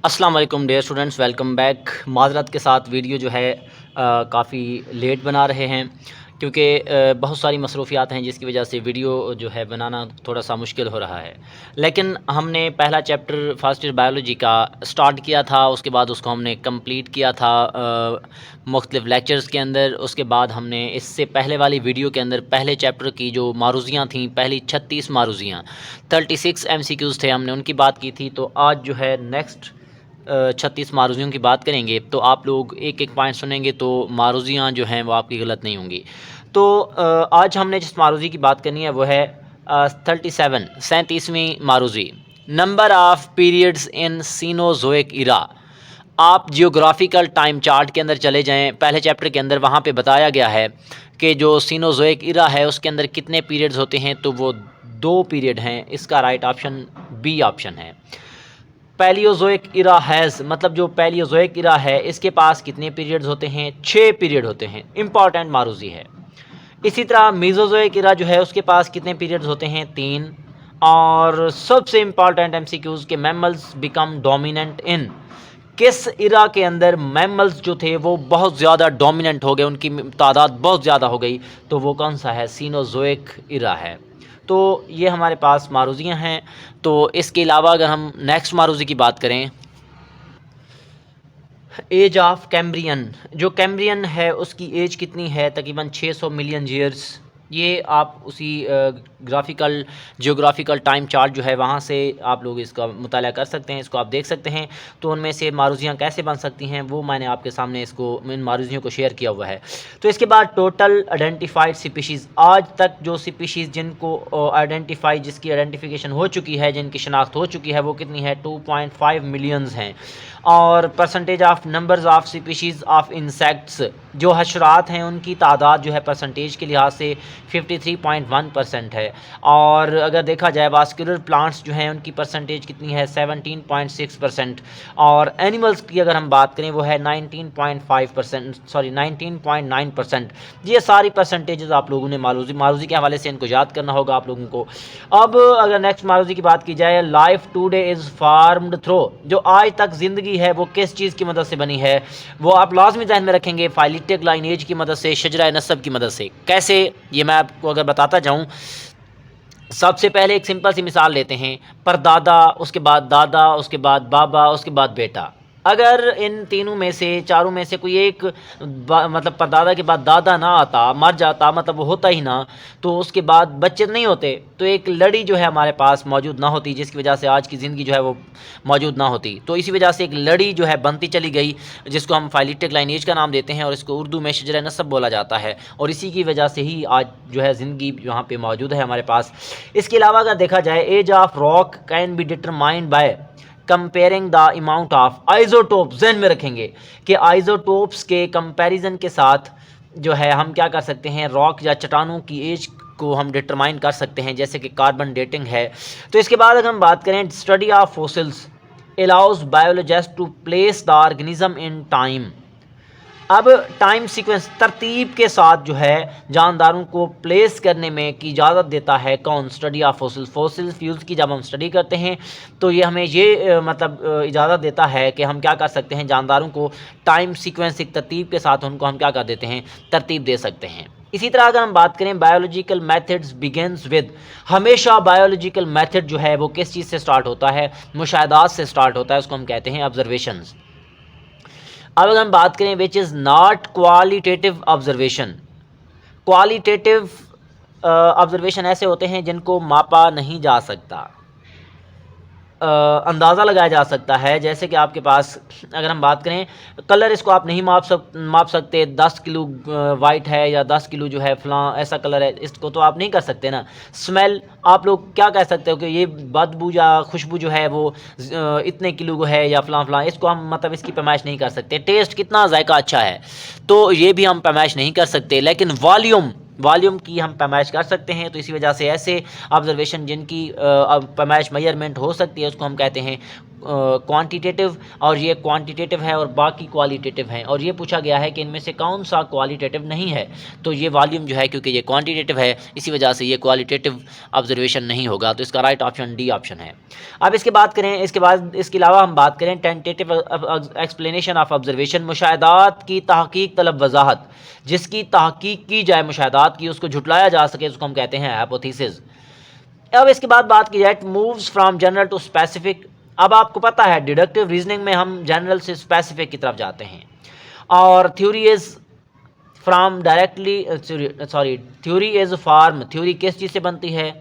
السلام علیکم dear students, welcome back. معذرت کے ساتھ ویڈیو جو ہے کافی لیٹ بنا رہے ہیں کیونکہ بہت ساری مصروفیات ہیں جس کی وجہ سے ویڈیو جو ہے بنانا تھوڑا سا مشکل ہو رہا ہے، لیکن ہم نے پہلا چیپٹر فرسٹ ایئر بایولوجی کا سٹارٹ کیا تھا، اس کے بعد اس کو ہم نے کمپلیٹ کیا تھا مختلف لیکچرز کے اندر۔ اس کے بعد ہم نے اس سے پہلے والی ویڈیو کے اندر پہلے چیپٹر کی جو معروضیاں تھیں، پہلی 36 معروضیاں 36 MCQs تھے، ہم نے ان کی بات کی تھی۔ تو آج جو ہے نیکسٹ 36 معروضیوں کی بات کریں گے، تو آپ لوگ ایک ایک پوائنٹ سنیں گے تو معروضیاں جو ہیں وہ آپ کی غلط نہیں ہوں گی۔ تو آج ہم نے جس معروضی کی بات کرنی ہے وہ ہے 37ویں معروضی، نمبر آف پیریڈز ان سینوزوئک ایرا۔ آپ جیوگرافیکل ٹائم چارٹ کے اندر چلے جائیں، پہلے چیپٹر کے اندر وہاں پہ بتایا گیا ہے کہ جو سینوزوئک ایرا ہے اس کے اندر کتنے پیریڈز ہوتے ہیں، تو وہ 2 پیریڈ ہیں۔ اس کا رائٹ آپشن بی آپشن ہے۔ پیلیوزوئک ایرا ہیز، مطلب جو پیلیوزوئک ایرا ہے اس کے پاس کتنے پیریڈز ہوتے ہیں؟ 6 پیریڈ ہوتے ہیں، امپورٹنٹ معروضی ہے۔ اسی طرح میزوزوئک ایرا جو ہے اس کے پاس کتنے پیریڈز ہوتے ہیں؟ 3۔ اور سب سے امپورٹنٹ MCQs کہ میملز بیکم ڈومیننٹ ان، کس ایرا کے اندر میملز جو تھے وہ بہت زیادہ ڈومیننٹ ہو گئے، ان کی تعداد بہت زیادہ ہو گئی، تو وہ کون سا ہے؟ سینوزوئک ایرا ہے۔ تو یہ ہمارے پاس معروضیاں ہیں۔ تو اس کے علاوہ اگر ہم نیکسٹ معروضی کی بات کریں، ایج آف کیمبرین، جو کیمبرین ہے اس کی ایج کتنی ہے؟ تقریباً 600 ملین ایئرس۔ یہ آپ اسی جیوگرافیکل ٹائم چارٹ جو ہے وہاں سے آپ لوگ اس کا مطالعہ کر سکتے ہیں، اس کو آپ دیکھ سکتے ہیں۔ تو ان میں سے معروضیاں کیسے بن سکتی ہیں وہ میں نے آپ کے سامنے ان معروضیوں کو شیئر کیا ہوا ہے۔ تو اس کے بعد ٹوٹل آئیڈینٹیفائڈ سپیشیز، آج تک جو سپیشیز جن کو جس کی آئیڈینٹیفیکیشن ہو چکی ہے، جن کی شناخت ہو چکی ہے، وہ کتنی ہے؟ 2.5 ملینز ہیں۔ اور percentage of numbers of species of insects, جو حشرات ہیں ان کی تعداد جو ہے پرسنٹیج کے لحاظ سے 53.1% ہے۔ اور اگر دیکھا جائے واسکولر پلانٹس جو ہیں ان کی پرسنٹیج کتنی ہے؟ 17.6%۔ اور اینیملز کی اگر ہم بات کریں وہ ہے 19.9%۔ یہ ساری پرسنٹیجز آپ لوگوں نے معروضی کے حوالے سے ان کو یاد کرنا ہوگا آپ لوگوں کو۔ اب اگر نیکسٹ معروضی کی بات کی جائے، life today is formed through, جو آج تک زندگی ہے وہ کس چیز کی مدد سے بنی ہے؟ وہ آپ لازمی ذہن میں رکھیں گے، فائلیٹک لائنیج کی مدد سے، شجرہ نسب کی مدد سے۔ کیسے؟ یہ میں آپ کو اگر بتاتا جاؤں، سب سے پہلے ایک سمپل سی مثال لیتے ہیں، پردادا، اس کے بعد دادا، اس کے بعد بابا، اس کے بعد بیٹا۔ اگر ان تینوں میں سے، چاروں میں سے کوئی ایک مطلب پردادا کے بعد دادا نہ آتا، مر جاتا، مطلب وہ ہوتا ہی نہ، تو اس کے بعد بچے نہیں ہوتے، تو ایک لڑی جو ہے ہمارے پاس موجود نہ ہوتی، جس کی وجہ سے آج کی زندگی جو ہے وہ موجود نہ ہوتی۔ تو اسی وجہ سے ایک لڑی جو ہے بنتی چلی گئی، جس کو ہم فائلیٹک لائنیج کا نام دیتے ہیں، اور اس کو اردو میں شجرہ نسب بولا جاتا ہے، اور اسی کی وجہ سے ہی آج جو ہے زندگی یہاں پہ موجود ہے ہمارے پاس۔ اس کے علاوہ اگر دیکھا جائے، age of rock can be determined by comparing the amount of isotope, ذہن میں رکھیں گے کہ آئزوٹوپس کے کمپیریزن کے ساتھ جو ہے ہم کیا کر سکتے ہیں، راک یا چٹانوں کی ایج کو ہم ڈٹرمائن کر سکتے ہیں، جیسے کہ کاربن ڈیٹنگ ہے۔ تو اس کے بعد اگر ہم بات کریں، study of fossils allows biologists to place the organism in time۔ اب ٹائم سیکوینس، ترتیب کے ساتھ جو ہے جانداروں کو پلیس کرنے میں کی اجازت دیتا ہے کون؟ اسٹڈی آف فوسل فیولز کی جب ہم اسٹڈی کرتے ہیں تو یہ ہمیں یہ مطلب اجازت دیتا ہے کہ ہم کیا کر سکتے ہیں، جانداروں کو ٹائم سیکوینس ایک ترتیب کے ساتھ ان کو ہم کیا کر دیتے ہیں، ترتیب دے سکتے ہیں۔ اسی طرح اگر ہم بات کریں، بایولوجیکل میتھڈز بگنز ود، ہمیشہ بایولوجیکل میتھڈ جو ہے وہ کس چیز سے سٹارٹ ہوتا ہے؟ مشاہدات سے سٹارٹ ہوتا ہے، اس کو ہم کہتے ہیں آبزرویشنز۔ اب اگر ہم بات کریں which is not qualitative observation, qualitative observation ایسے ہوتے ہیں جن کو ماپا نہیں جا سکتا، اندازہ لگایا جا سکتا ہے، جیسے کہ آپ کے پاس اگر ہم بات کریں کلر، اس کو آپ نہیں ماپ سکتے، 10 کلو وائٹ ہے یا 10 کلو جو ہے فلاں ایسا کلر ہے، اس کو تو آپ نہیں کر سکتے نا۔ اسمیل، آپ لوگ کیا کہہ سکتے ہو کہ یہ بدبو یا خوشبو جو ہے وہ اتنے کلو ہے یا فلاں فلاں، اس کو ہم مطلب اس کی پیمائش نہیں کر سکتے۔ ٹیسٹ، کتنا ذائقہ اچھا ہے، تو یہ بھی ہم پیمائش نہیں کر سکتے، لیکن والیوم کی ہم پیمائش کر سکتے ہیں۔ تو اسی وجہ سے ایسے آبزرویشن جن کی پیمائش میئرمنٹ ہو سکتی ہے اس کو ہم کہتے ہیں کوانٹیٹیو اور یہ کوانٹیٹیو ہے اور باقی کوالیٹیٹیو ہیں، اور یہ پوچھا گیا ہے کہ ان میں سے کون سا کوالیٹیٹیو نہیں ہے، تو یہ والیوم جو ہے کیونکہ یہ کوانٹیٹیو ہے اسی وجہ سے یہ کوالیٹیٹیو آبزرویشن نہیں ہوگا، تو اس کا رائٹ آپشن ڈی آپشن ہے۔ اب اس کے بعد کریں، اس کے بعد اس کے علاوہ ہم بات کریں ٹینٹیٹیو ایکسپلینیشن آف آبزرویشن، مشاہدات کی تحقیق طلب وضاحت، جس کی تحقیق کی جائے مشاہدات کی، اس کو جھٹلایا جا سکے، اس کو ہم کہتے ہیں ہائپوتھیسز۔ اب اس کے بعد بات کی جائے moves from general to specific. اب آپ کو پتہ ہے ڈیڈکٹیو ریزننگ میں ہم جنرل سے اسپیسیفک کی طرف جاتے ہیں، اور theory is from directly theory is form, theory کس چیز سے بنتی ہے؟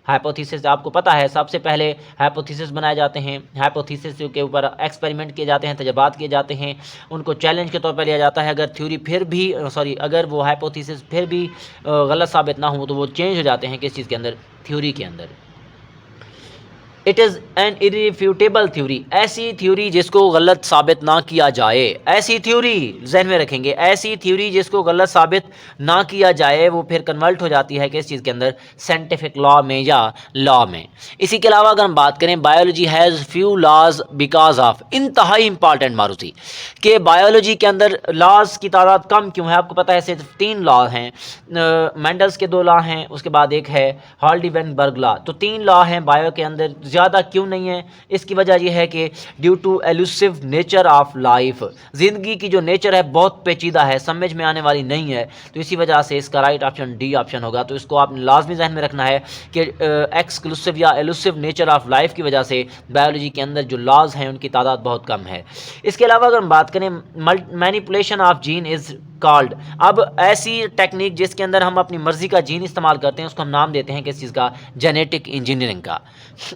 ہائپوتھیسس۔ آپ کو پتہ ہے سب سے پہلے ہائپوتھیسس بنائے جاتے ہیں، ہائپوتھیسس کے اوپر ایکسپیریمنٹ کیے جاتے ہیں، تجربات کیے جاتے ہیں، ان کو چیلنج کے طور پر لیا جاتا ہے، اگر تھیوری پھر بھی اگر وہ ہائپوتھیسس پھر بھی غلط ثابت نہ ہو تو وہ چینج ہو جاتے ہیں کس چیز کے اندر؟ تھیوری کے اندر۔ It is an irrefutable theory, ایسی تھیوری جس کو غلط ثابت نہ کیا جائے، ایسی تھیوری ذہن میں رکھیں گے، ایسی تھیوری جس کو غلط ثابت نہ کیا جائے وہ پھر کنورٹ ہو جاتی ہے کس چیز کے اندر؟ سائنٹیفک لا میں یا لا میں۔ اسی کے علاوہ اگر ہم بات کریں biology has few laws because of, انتہائی امپارٹنٹ معروضی کہ بایولوجی کے اندر لاز کی تعداد کم کیوں ہے؟ آپ کو پتہ ہے صرف 3 لا ہیں، مینڈلس کے 2 لا ہیں، اس کے بعد ایک ہے ہالڈیبرگ لا، تو 3 لا ہیں بایو کے اندر، زیادہ کیوں نہیں ہے؟ اس کی وجہ یہ ہے کہ due to elusive nature of life, زندگی کی جو نیچر ہے بہت پیچیدہ ہے، سمجھ میں آنے والی نہیں ہے، تو اسی وجہ سے اس کا رائٹ آپشن ڈی آپشن ہوگا۔ تو اس کو آپ نے لازمی ذہن میں رکھنا ہے کہ ایکسکلوسیو یا ایلوسیو نیچر آف لائف کی وجہ سے بایولوجی کے اندر جو لاز ہیں ان کی تعداد بہت کم ہے۔ اس کے علاوہ اگر ہم بات کریں manipulation of gene is called, اب ایسی ٹیکنیک جس کے اندر ہم اپنی مرضی کا جین استعمال کرتے ہیں اس کو ہم نام دیتے ہیں کس چیز کا؟ جینیٹک انجینئرنگ کا۔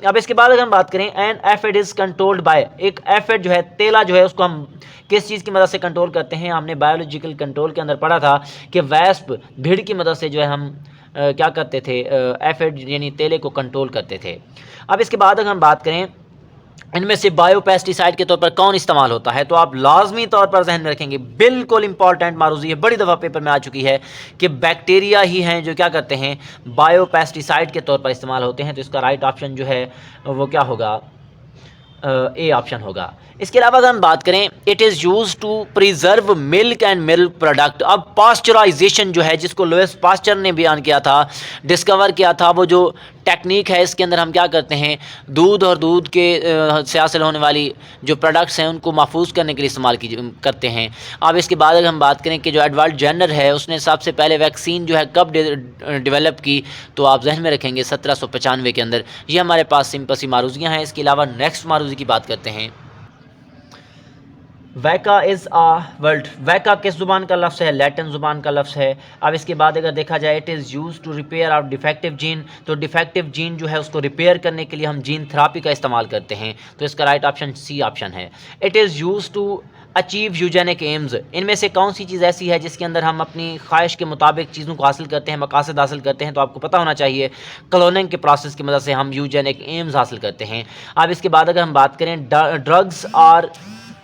اب اس کے بعد اگر ہم بات کریں این ایفڈ از کنٹرولڈ بائی، ایک ایفڈ جو ہے تیلا جو ہے اس کو ہم کس چیز کی مدد سے کنٹرول کرتے ہیں؟ ہم نے بایولوجیکل کنٹرول کے اندر پڑھا تھا کہ ویسپ بھیڑ کی مدد سے جو ہے ہم کیا کرتے تھے؟ ایفڈ یعنی تیلے کو کنٹرول کرتے تھے۔ اب اس کے بعد اگر ہم بات کریں ان میں سے بایو پیسٹیسائڈ کے طور پر کون استعمال ہوتا ہے، تو آپ لازمی طور پر ذہن میں رکھیں گے، بالکل امپورٹنٹ معروضی ہے، بڑی دفعہ پیپر میں آ چکی ہے کہ بیکٹیریا ہی ہیں جو کیا کرتے ہیں؟ بایو پیسٹیسائڈ کے طور پر استعمال ہوتے ہیں، تو اس کا رائٹ آپشن جو ہے وہ کیا ہوگا؟ اے آپشن ہوگا۔ اس کے علاوہ اگر ہم بات کریں it is use to preserve milk and milk product, اب پاسچرائزیشن جو ہے جس کو لوئس پاسچر نے بیان کیا تھا، ڈسکور کیا تھا، وہ جو ٹیکنیک ہے اس کے اندر ہم کیا کرتے ہیں؟ دودھ اور دودھ کے سے حاصل ہونے والی جو پروڈکٹس ہیں ان کو محفوظ کرنے کے لیے استعمال کرتے ہیں۔ اب اس کے بعد اگر ہم بات کریں کہ جو ایڈورڈ جینر ہے اس نے سب سے پہلے ویکسین جو ہے کب ڈیولپ کی، تو آپ ذہن میں رکھیں گے 1795 کے اندر۔ یہ ہمارے پاس سمپل سی معروضیاں ہیں۔ اس کے علاوہ نیکسٹ معروضی کی بات کرتے ہیں۔ ویکا از آ ورلڈ، ویکا کس زبان کا لفظ ہے؟ لیٹن زبان کا لفظ ہے۔ اب اس کے بعد اگر دیکھا جائے it is use to repair of defective gene, تو ڈیفیکٹیو جین جو ہے اس کو ریپیئر کرنے کے لیے ہم جین تھراپی کا استعمال کرتے ہیں، تو اس کا رائٹ آپشن سی آپشن ہے۔ It is use to achieve eugenic aims, ان میں سے کون سی چیز ایسی ہے جس کے اندر ہم اپنی خواہش کے مطابق چیزوں کو حاصل کرتے ہیں، مقاصد حاصل کرتے ہیں؟ تو آپ کو پتہ ہونا چاہیے کلوننگ کے پروسیس کی مدد سے ہم یوجینک ایمز حاصل کرتے ہیں۔ اب اس کے بعد اگر ہم بات کریں ڈرگز اور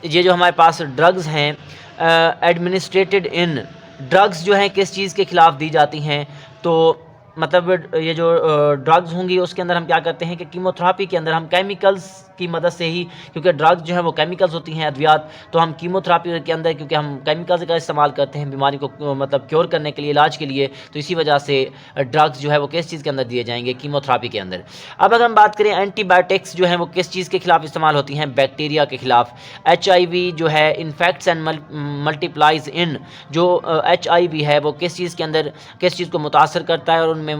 یہ جو ہمارے پاس ڈرگز ہیں ایڈمنسٹریٹڈ ان، ڈرگز جو ہیں کس چیز کے خلاف دی جاتی ہیں؟ تو مطلب یہ جو ڈرگز ہوں گی اس کے اندر ہم کیا کرتے ہیں کہ کیموتھراپی کے اندر ہم کیمیکلز کی مدد سے ہی، کیونکہ ڈرگز جو ہیں وہ کیمیکلز ہوتی ہیں ادویات، تو ہم کیموتھراپی کے اندر کیونکہ ہم کیمیکلز کا استعمال کرتے ہیں بیماری کو مطلب کیور کرنے کے لیے، علاج کے لیے، تو اسی وجہ سے ڈرگز جو ہے وہ کس چیز کے اندر دیے جائیں گے؟ کیموتھراپی کے اندر۔ اب اگر ہم بات کریں اینٹی بایوٹکس جو ہیں وہ کس چیز کے خلاف استعمال ہوتی ہیں؟ بیکٹیریا کے خلاف۔ ایچ آئی وی جو ہے انفیکٹس اینڈ ملٹیپلائز ان، جو ایچ آئی وی ہے وہ کس چیز کے اندر کس چیز کو متاثر کرتا ہے اور ان میں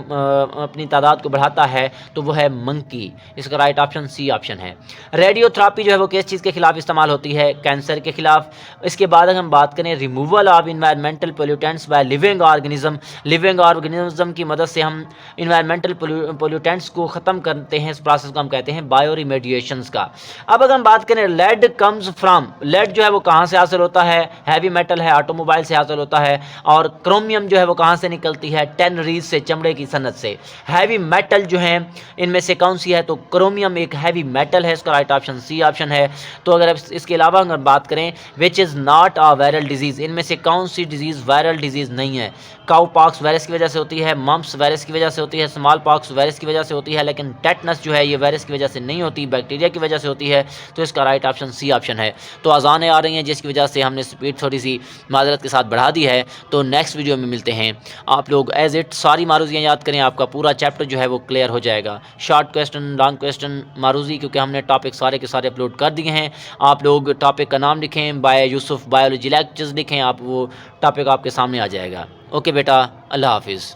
اپنی تعداد کو بڑھاتا ہے؟ تو وہ ہے منکی۔ اس کا رائٹ آپشن سی آپشن ہے۔ ریڈیو تھراپی جو ہے وہ کس چیز کے خلاف استعمال ہوتی ہے؟ کینسر کے خلاف۔ اس کے بعد اگر ہم بات کریں removal of environmental pollutants by living organism, living organism کی مدد سے ہم انوائرمنٹل پولیوٹینٹس کو ختم کرتے ہیں، اس پروسیس کو ہم کہتے ہیں بایو ریمیڈیشنز کا۔ اب اگر ہم بات کریں لیڈ کمز فرام، لیڈ جو ہے وہ کہاں سے حاصل ہوتا ہے؟ ہیوی میٹل ہے، آٹو موبائل سے حاصل ہوتا ہے، اور کرومیم جو ہے وہ کہاں سے نکلتی ہے؟ ٹین ریز سے، چمڑے کی صنعت سے۔ ہیوی میٹل جو ہیں ان میں سے کون سی ہے؟ تو کرومیم ایک ہیوی میٹل ہے، اس کا رائٹ آپشن سی آپشن ہے. تو اگر اس کے علاوہ اگر بات کریں which is not a viral disease, ان میں سے کون سی ڈیزیز وائرل ڈیزیز نہیں ہے؟ کاؤ پاکس وائرس کی وجہ سے ہوتی ہے، ممپس وائرس کی وجہ سے ہوتی ہے، اسمال پاکس وائرس کی وجہ سے ہوتی ہے، لیکن ٹیٹنس جو ہے یہ وائرس کی وجہ سے نہیں ہوتی، بیکٹیریا کی وجہ سے ہوتی ہے. تو اس کا رائٹ آپشن سی آپشن ہے. تو اذانیں آ رہی ہیں جس کی وجہ سے ہم نے سپیڈ تھوڑی سی معذرت کے ساتھ بڑھا دی ہے. تو نیکسٹ ویڈیو میں ملتے ہیں. آپ لوگ ایز اٹ ساری معروضیاں یاد کریں، آپ کا پورا چیپٹر جو ہے وہ کلیئر ہو جائے گا. شارٹ کویسچن، لانگ کویسچن، معروضی، کیونکہ ہم نے ٹاپک سارے کے سارے اپلوڈ کر دیے ہیں. آپ لوگ ٹاپک کا نام لکھیں، بائی یوسف بایولوجی لیکچرز لکھیں، آپ وہ ٹاپک آپ کے سامنے آ جائے گا. اوکے بیٹا، اللہ حافظ.